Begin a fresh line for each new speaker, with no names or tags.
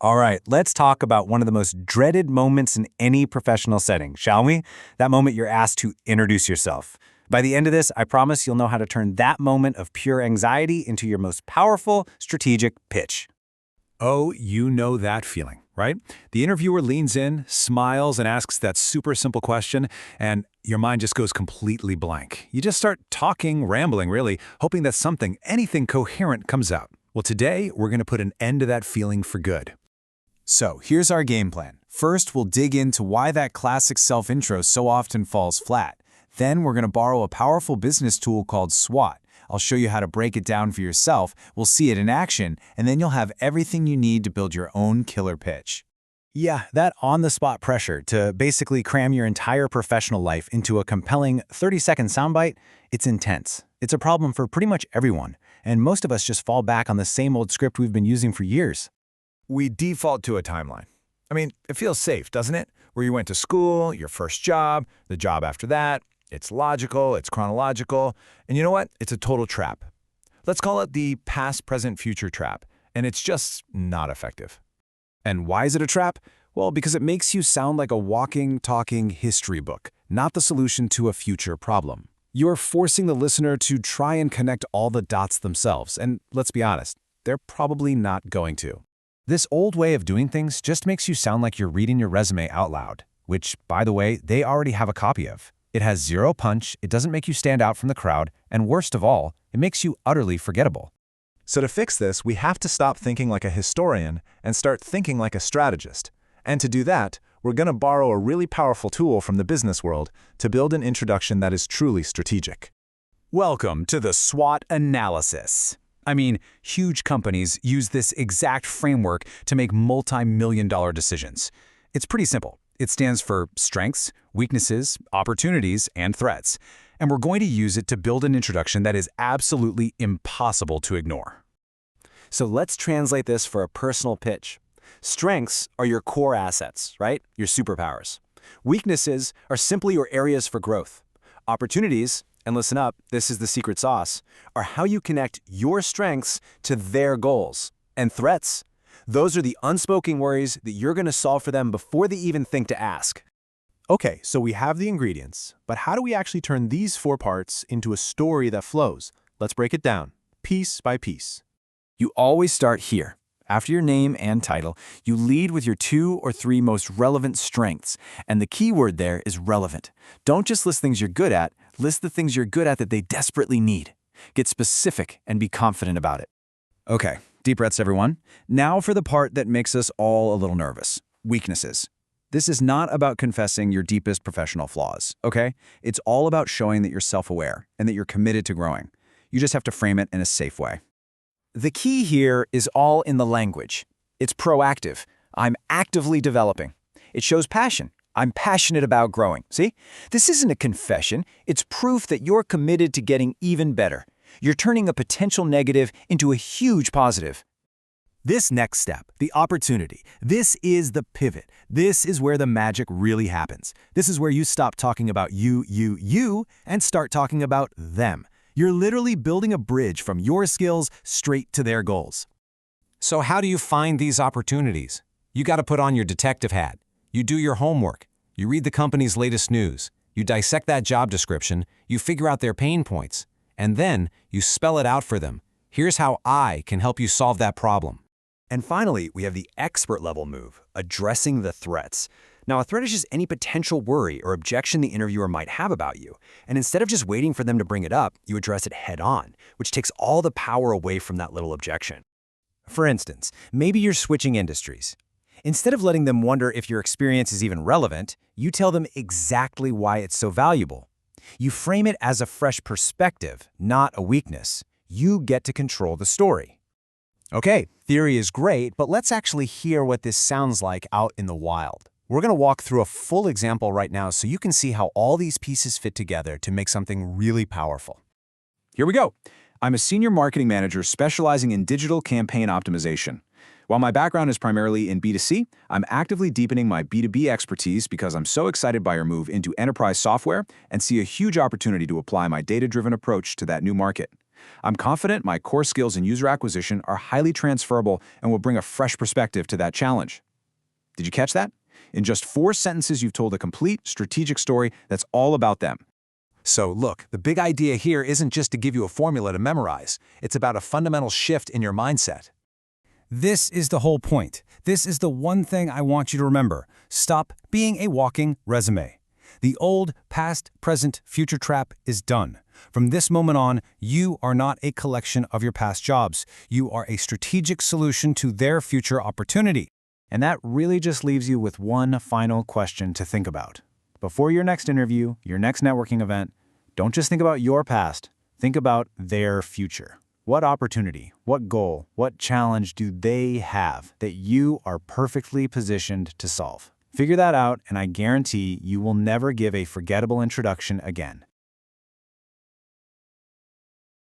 All right, let's talk about one of the most dreaded moments in any professional setting, shall we? That moment you're asked to introduce yourself. By the end of this, I promise you'll know how to turn that moment of pure anxiety into your most powerful strategic pitch.
Oh, you know that feeling, right? The interviewer leans in, smiles, and asks that super simple question, and your mind just goes completely blank. You just start talking, rambling really, hoping that anything coherent comes out. Well, today, we're going to put an end to that feeling for good.
So, here's our game plan. First, we'll dig into why that classic self-intro so often falls flat. Then, we're going to borrow a powerful business tool called SWOT. I'll show you how to break it down for yourself, we'll see it in action, and then you'll have everything you need to build your own killer pitch.
Yeah, that on-the-spot pressure to basically cram your entire professional life into a compelling 30-second soundbite, it's intense. It's a problem for pretty much everyone, and most of us just fall back on the same old script we've been using for years.
We default to a timeline. I mean, it feels safe, doesn't it? Where you went to school, your first job, the job after that. It's logical, it's chronological, and you know what? It's a total trap. Let's call it the past, present, future trap, and it's just not effective.
And why is it a trap? Well, because it makes you sound like a walking, talking history book, not the solution to a future problem. You're forcing the listener to try and connect all the dots themselves, and let's be honest, they're probably not going to. This old way of doing things just makes you sound like you're reading your resume out loud, which, by the way, they already have a copy of. It has zero punch, it doesn't make you stand out from the crowd, and worst of all, it makes you utterly forgettable.
So to fix this, we have to stop thinking like a historian and start thinking like a strategist. And to do that, we're going to borrow a really powerful tool from the business world to build an introduction that is truly strategic.
Welcome to the SWOT analysis. I mean, huge companies use this exact framework to make multi-million-dollar decisions. It's pretty simple. It stands for strengths, weaknesses, opportunities, and threats. And we're going to use it to build an introduction that is absolutely impossible to ignore.
So let's translate this for a personal pitch. Strengths are your core assets, right? Your superpowers. Weaknesses are simply your areas for growth. Opportunities, and listen up, this is the secret sauce, are how you connect your strengths to their goals. And threats, those are the unspoken worries that you're going to solve for them before they even think to ask.
Okay, so we have the ingredients, but how do we actually turn these 4 parts into a story that flows? Let's break it down, piece by piece.
You always start here. After your name and title, you lead with your 2 or 3 most relevant strengths, and the key word there is relevant. Don't just list things you're good at, list the things you're good at that they desperately need. Get specific and be confident about it. Okay, deep breaths everyone. Now for the part that makes us all a little nervous, weaknesses. This is not about confessing your deepest professional flaws, okay? It's all about showing that you're self-aware and that you're committed to growing. You just have to frame it in a safe way.
The key here is all in the language. It's proactive. I'm actively developing. It shows passion. I'm passionate about growing. See? This isn't a confession. It's proof that you're committed to getting even better. You're turning a potential negative into a huge positive.
This next step, the opportunity, this is the pivot. This is where the magic really happens. This is where you stop talking about you, and start talking about them. You're literally building a bridge from your skills straight to their goals.
So how do you find these opportunities? You got to put on your detective hat. You do your homework. You read the company's latest news. You dissect that job description. You figure out their pain points. And then you spell it out for them. Here's how I can help you solve that problem.
And finally, we have the expert-level move, addressing the threats. Now, a threat is just any potential worry or objection the interviewer might have about you. And instead of just waiting for them to bring it up, you address it head-on, which takes all the power away from that little objection. For instance, maybe you're switching industries. Instead of letting them wonder if your experience is even relevant, you tell them exactly why it's so valuable. You frame it as a fresh perspective, not a weakness. You get to control the story. Okay, theory is great, but let's actually hear what this sounds like out in the wild. We're going to walk through a full example right now so you can see how all these pieces fit together to make something really powerful.
Here we go. I'm a senior marketing manager specializing in digital campaign optimization. While my background is primarily in B2C, I'm actively deepening my B2B expertise because I'm so excited by our move into enterprise software and see a huge opportunity to apply my data-driven approach to that new market. I'm confident my core skills in user acquisition are highly transferable and will bring a fresh perspective to that challenge. Did you catch that? In just 4 sentences, you've told a complete strategic story that's all about them.
So look, the big idea here isn't just to give you a formula to memorize. It's about a fundamental shift in your mindset.
This is the whole point. This is the one thing I want you to remember. Stop being a walking resume. The old past, present, future trap is done. From this moment on, you are not a collection of your past jobs. You are a strategic solution to their future opportunity.
And that really just leaves you with one final question to think about. Before your next interview, your next networking event, don't just think about your past, think about their future. What opportunity, what goal, what challenge do they have that you are perfectly positioned to solve? Figure that out, and I guarantee you will never give a forgettable introduction again.